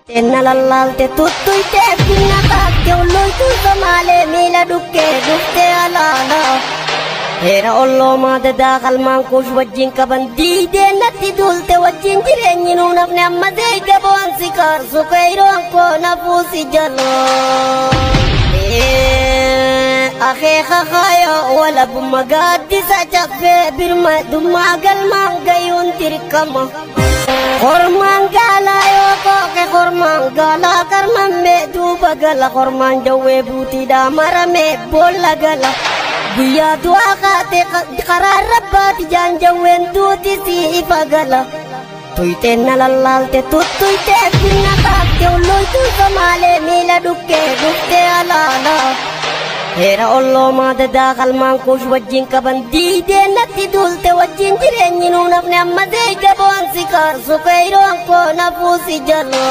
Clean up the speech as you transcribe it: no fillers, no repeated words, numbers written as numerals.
Tenna lallalte tutto i te pinna tacche un lui tutto male mila dukke dufte alala era ollo ma da dakhal man kush wajjin kabandi de natti dulte wajjin jireenyi nu nafne amma de gabon sikar sukairo ko nafusi jalo akhe khaya wala bumagadi sa chafe birma dumagal mangayun tirkama Korman gala yo ko ke korman gala karman me du bagala korman jawe buti da marame bola gala biya dua kate qarar rabbat jan jawen du ti si bagala tuite nalalal te tuite pinna ka ke loy tu samale mila dukke alala era ollo ma da dakhal man kush wajjin kabandi de natti dulte wajjin jireenyi nu nafne amma de gabon sikar sukairo ko nafusi jalo